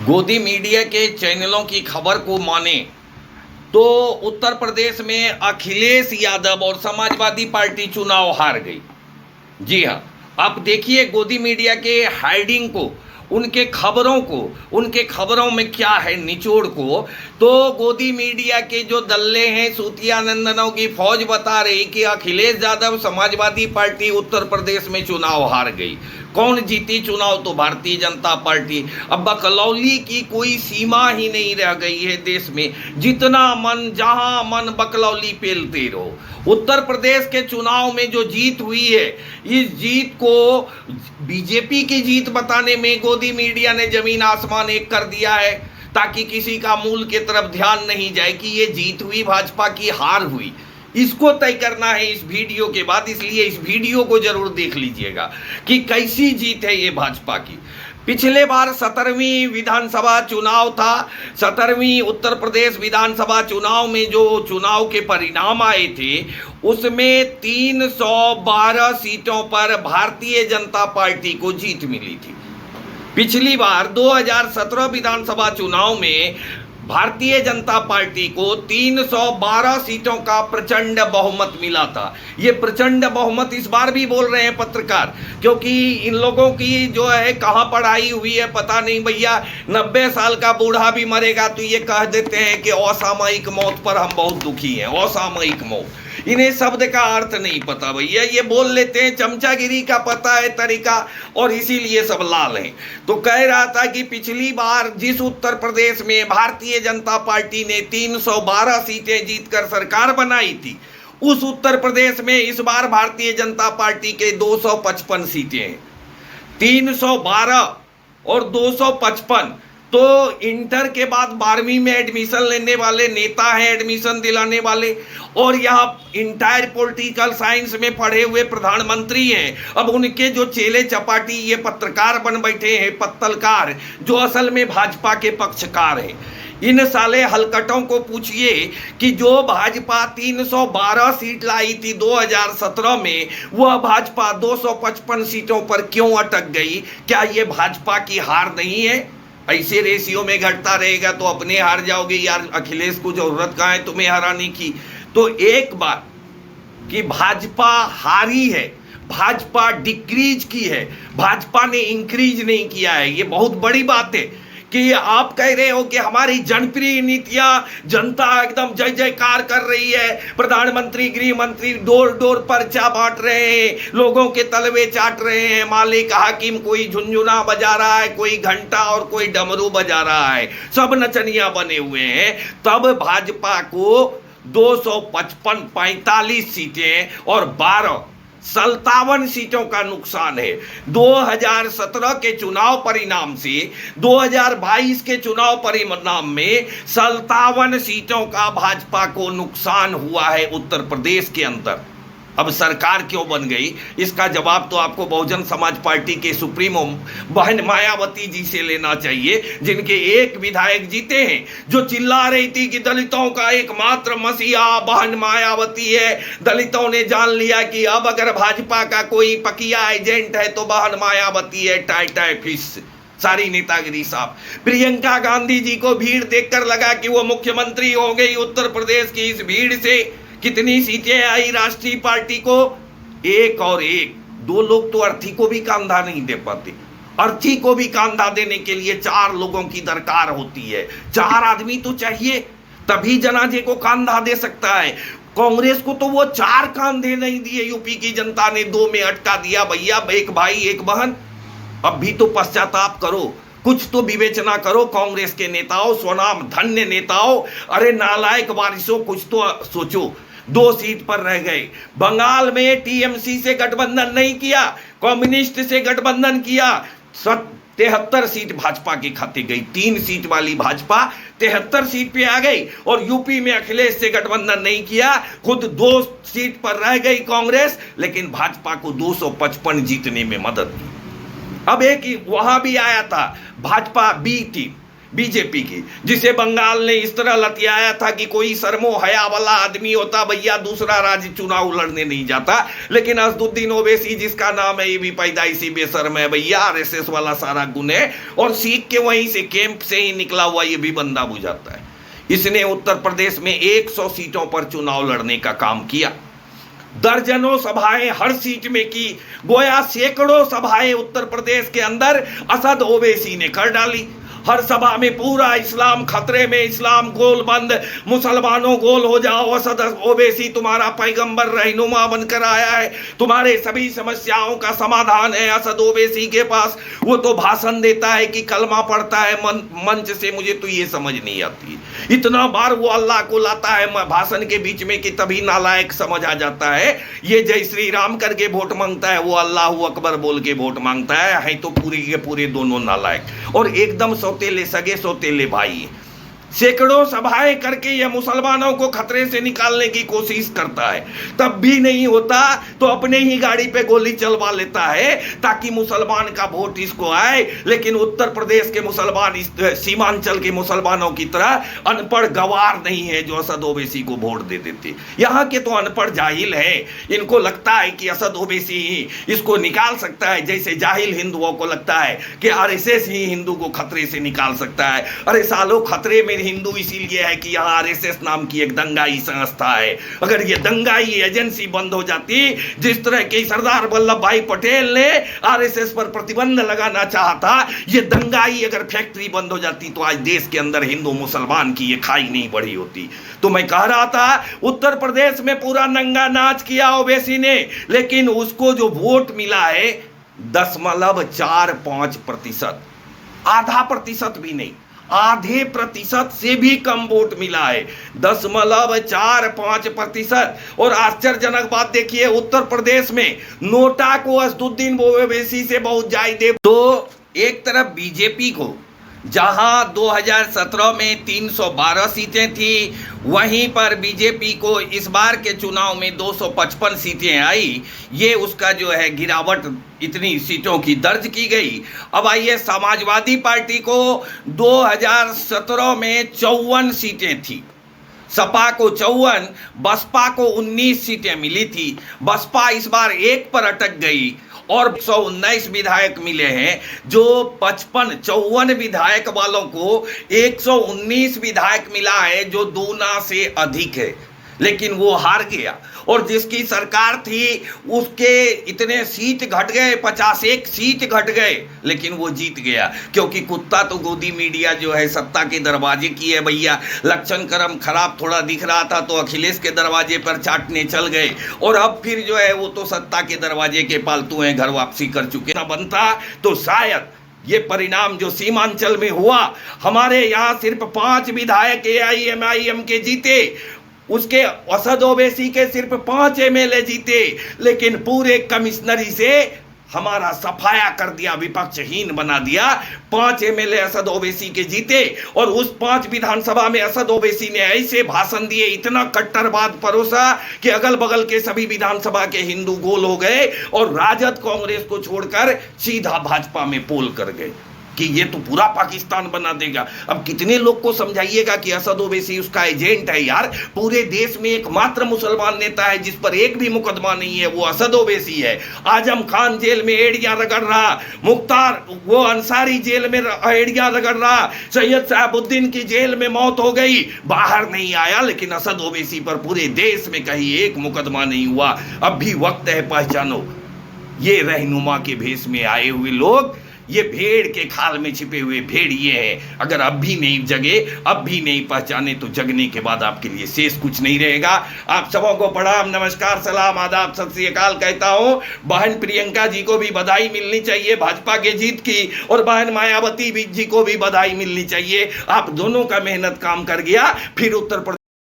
गोदी मीडिया के चैनलों की खबर को माने तो उत्तर प्रदेश में अखिलेश यादव और समाजवादी पार्टी चुनाव हार गई। जी हाँ, आप देखिए गोदी मीडिया के हाइडिंग को, उनके खबरों को, उनके खबरों में क्या है निचोड़ को। तो गोदी मीडिया के जो दल्ले हैं, सूतिया नंदनों की फौज बता रही कि अखिलेश यादव समाजवादी पार्टी उत्तर प्रदेश में चुनाव हार गई। कौन जीती चुनाव? तो भारतीय जनता पार्टी। अब बकलौली की कोई सीमा ही नहीं रह गई है देश में, जितना मन जहां मन बकलौली पेलते रहो। उत्तर प्रदेश के चुनाव में जो जीत हुई है, इस जीत को बीजेपी की जीत बताने में गोदी मीडिया ने जमीन आसमान एक कर दिया है, ताकि किसी का मूल के तरफ ध्यान नहीं जाए कि ये जीत हुई भाजपा की हार हुई। इसको तय करना है इस वीडियो के बाद, इसलिए इस वीडियो को जरूर देख लीजिएगा कि कैसी जीत है ये भाजपा की। पिछले बार 17वीं विधानसभा चुनाव था। 17वीं उत्तर प्रदेश विधानसभा चुनाव में जो चुनाव के परिणाम आए थे, उसमें 312 सीटों पर भारतीय जनता पार्टी को जीत मिली थी। पिछली बार 2017 विधानसभा चुनाव में भारतीय जनता पार्टी को 312 सीटों का प्रचंड बहुमत मिला था। ये प्रचंड बहुमत इस बार भी बोल रहे हैं पत्रकार, क्योंकि इन लोगों की जो है कहाँ पढ़ाई हुई है पता नहीं भैया। 90 साल का बूढ़ा भी मरेगा तो ये कह देते हैं कि असामयिक मौत पर हम बहुत दुखी हैं। असामयिक मौत, इन्हें शब्द का अर्थ नहीं पता भैया, ये बोल लेते हैं, चमचागिरी का पता है तरीका, और इसीलिए सब लाल हैं। तो कह रहा था कि पिछली बार जिस उत्तर प्रदेश में भारतीय जनता पार्टी ने 312 सीटें जीतकर सरकार बनाई थी, उस उत्तर प्रदेश में इस बार भारतीय जनता पार्टी के 255 सीटें हैं। 312 और 255 तो इंटर के बाद 12वीं में एडमिशन लेने वाले नेता हैं, एडमिशन दिलाने वाले, और यहाँ इंटायर पॉलिटिकल साइंस में पढ़े हुए प्रधानमंत्री हैं। अब उनके जो चेले चपाटी ये पत्रकार बन बैठे हैं, पत्तलकार, जो असल में भाजपा के पक्षकार हैं। इन साले हलकटों को पूछिए कि जो भाजपा 312 सीट लाई थी 2017 में, वह भाजपा 255 सीटों पर क्यों अटक गई? क्या ये भाजपा की हार नहीं है? ऐसे रेशियो में घटता रहेगा तो अपने हार जाओगे यार। अखिलेश को जरूरत कहाँ है तुम्हें हराने की? तो एक बात कि भाजपा हारी है, भाजपा डिक्रीज की है, भाजपा ने इंक्रीज नहीं किया है। ये बहुत बड़ी बात है कि आप कह रहे हो कि हमारी जनप्रिय नीतियां, जनता एकदम जय जयकार कर रही है, प्रधानमंत्री गृह मंत्री डोर डोर पर्चा बांट रहे हैं, लोगों के तलवे चाट रहे हैं, मालिक हाकिम कोई झुनझुना बजा रहा है, कोई घंटा और कोई डमरू बजा रहा है, सब नचनिया बने हुए हैं। तब भाजपा को 255 45 सीटें और 57 सीटों का नुकसान है। 2017 के चुनाव परिणाम से 2022 के चुनाव परिणाम में 57 सीटों का भाजपा को नुकसान हुआ है उत्तर प्रदेश के अंदर। अब सरकार क्यों बन गई, इसका जवाब तो आपको बहुजन समाज पार्टी के सुप्रीमो बहन मायावती जी से लेना चाहिए, जिनके एक विधायक जीते हैं, जो चिल्ला रही थी कि दलितों का एकमात्र मसीहा बहन मायावती है। दलितों ने जान लिया कि अब अगर भाजपा का कोई पकिया एजेंट है तो बहन मायावती है। टाई टाई फिश सारी नेतागिरी साहब। प्रियंका गांधी जी को भीड़ देखकर लगा कि वो मुख्यमंत्री हो गई उत्तर प्रदेश की। इस भीड़ से कितनी सीटें आई राष्ट्रीय पार्टी को? एक और एक। 2 लोग तो अर्थी को भी कांधा नहीं दे पाते। अर्थी को भी कांधा देने के लिए 4 लोगों की दरकार होती है। 4 आदमी तो चाहिए, तभी जनाजे को कांधा दे सकता है। कांग्रेस को तो वो 4 कांधे नहीं दिए, यूपी की जनता ने 2 में अटका दिया। भैया एक भाई एक बहन, अब भी तो पश्चाताप करो, कुछ तो विवेचना करो कांग्रेस के नेताओं, स्वनाम धन्य नेताओं। अरे नालायक वारिसों, कुछ तो सोचो। 2 सीट पर रह गए। बंगाल में टीएमसी से गठबंधन नहीं किया, कम्युनिस्ट से गठबंधन किया। 73 सीट भाजपा के खाते गई। 3 सीट वाली भाजपा 73 सीट पे आ गई। और यूपी में अखिलेश से गठबंधन नहीं किया, खुद 2 सीट पर रह गई कांग्रेस, लेकिन भाजपा को 255 जीतने में मदद की। अब एक वहां भी आया था भाजपा बी टीम, बीजेपी की, जिसे बंगाल ने इस तरह लतियाया था कि कोई शर्मो हया वाला आदमी होता भैया दूसरा राज्य चुनाव लड़ने नहीं जाता। लेकिन असदुद्दीन ओवैसी जिसका नाम है, ये भी पैदाइशी बेशर्म है भैया, आरएसएस वाला सारा गुण है, और सीख के वहीं से कैंप से ही निकला हुआ ये भी बंदा बुझाता है। इसने उत्तर प्रदेश में 100 सीटों पर चुनाव लड़ने का काम किया, दर्जनों सभाएं हर सीट में की, गोया सैकड़ों सभाएं उत्तर प्रदेश के अंदर असद ओवैसी ने कर डाली। हर सभा में पूरा इस्लाम खतरे में, इस्लाम गोलबंद, मुसलमानों गोल हो जाओ, असद ओवैसी तुम्हारा पैगंबर रहनुमा बनकर आया है, तुम्हारे सभी समस्याओं का समाधान है असद ओवैसी के पास। वो तो भाषण देता है कि कलमा पढ़ता है मंच से, मुझे तो ये समझ नहीं आती। इतना बार वो अल्लाह को लाता है भाषण के बीच में कि तभी नालायक समझ आ जाता है। ये जय श्री राम करके वोट मांगता है, वो अल्लाह अकबर बोल के वोट मांगता है तो पूरे के पूरे दोनों नालायक और एकदम सौतेले, सगे सौतेले भाई। सैकड़ों सभाएं करके यह मुसलमानों को खतरे से निकालने की कोशिश करता है, तब भी नहीं होता तो अपने ही गाड़ी पे गोली चलवा लेता है ताकि मुसलमान का वोट इसको आए। लेकिन उत्तर प्रदेश के मुसलमान इस सीमांचल के मुसलमानों की तरह अनपढ़ गवार नहीं है जो असद ओवैसी को वोट दे देते। यहाँ के तो अनपढ़ जाहिल है, इनको लगता है कि असद ओवैसी ही इसको निकाल सकता है, जैसे जाहिल हिंदुओं को लगता है कि आरएसएस ही हिंदू को खतरे से निकाल सकता है। अरे सालों, खतरे में हिंदू इसीलिए है कि यहां आरएसएस नाम की एक दंगाई संस्था है। अगर ये दंगाई एजेंसी बंद हो जाती, जिस तरह के सरदार वल्लभ भाई पटेल ने आरएसएस पर प्रतिबंध लगाना चाहा था, ये दंगाई अगर फैक्ट्री बंद हो जाती तो आज देश के अंदर हिंदू मुसलमान की ये खाई नहीं बढ़ी होती। तो मैं कह रहा था उत्तर प्रदेश में पूरा नंगा नाच किया ओवैसी ने, लेकिन उसको जो वोट मिला है 0.45%, आधा प्रतिशत भी नहीं, आधे प्रतिशत से भी कम वोट मिला है, 0.45%। और आश्चर्यजनक बात देखिए, उत्तर प्रदेश में नोटा को असदुद्दीन ओवैसी से बहुत ज्यादा। तो एक तरफ बीजेपी को जहां 2017 में 312 सीटें थी, वहीं पर बीजेपी को इस बार के चुनाव में 255 सीटें आई। ये उसका जो है गिरावट इतनी सीटों की दर्ज की गई। अब आइए, समाजवादी पार्टी को 2017 में 54 सीटें थी, सपा को 54, बसपा को 19 सीटें मिली थी। बसपा इस बार एक पर अटक गई और 119 विधायक मिले हैं, जो 54 विधायक वालों को 119 विधायक मिला है, जो दूना से अधिक है। लेकिन वो हार गया, और जिसकी सरकार थी उसके इतने सीट घट गए, 51 सीट घट गए, लेकिन वो जीत गया। क्योंकि कुत्ता तो गोदी मीडिया जो है सत्ता के दरवाजे की है भैया। लक्षण क्रम खराब थोड़ा दिख रहा था तो अखिलेश के दरवाजे पर चाटने चल गए, और अब फिर जो है वो तो सत्ता के दरवाजे के पालतू हैं, घर वापसी कर चुके। ना बनता तो शायद ये परिणाम जो सीमांचल में हुआ, हमारे यहाँ सिर्फ 5 विधायक AIMIM के जीते, उसके असद ओवैसी के सिर्फ 5 MLA जीते, लेकिन पूरे कमिश्नरी से हमारा सफाया कर दिया, विपक्षहीन बना दिया। 5 MLA असद ओवैसी के जीते, और उस 5 विधानसभा में असद ओवैसी ने ऐसे भाषण दिए, इतना कट्टरवाद परोसा कि अगल बगल के सभी विधानसभा के हिंदू गोल हो गए, और राजद कांग्रेस को छोड़कर सीधा भाजपा में पोल कर गए कि ये तो पूरा पाकिस्तान बना देगा। अब कितने लोग को समझाइएगा कि असद ओवैसी उसका एजेंट है। यार, पूरे देश में एकमात्र मुसलमान नेता है जिस पर एक भी मुकदमा नहीं है, वो असद ओवैसी है। आजम खान जेल में एड़ियां रगड़ रहा, मुख्तार वो अंसारी जेल में एड़ियां रगड़ रहा, सैयद साहबुद्दीन की जेल में मौत हो गई, बाहर नहीं आया, लेकिन असद ओवैसी पर पूरे देश में कहीं एक मुकदमा नहीं हुआ। अब भी वक्त है, पहचानो ये रहनुमा के भेष में आए हुए लोग, ये भेड़ के खाल में छिपे हुए भेड़िए हैं। अगर अब भी नहीं जगे, अब भी नहीं पहचाने, तो जगने के बाद आपके लिए शेष कुछ नहीं रहेगा। आप सबों को प्रणाम, नमस्कार, सलाम, आदाब, सत श्री अकाल कहता हूं। बहन प्रियंका जी को भी बधाई मिलनी चाहिए भाजपा के जीत की, और बहन मायावती जी को भी बधाई मिलनी चाहिए। आप दोनों का मेहनत काम कर गया। फिर उत्तर प्रदेश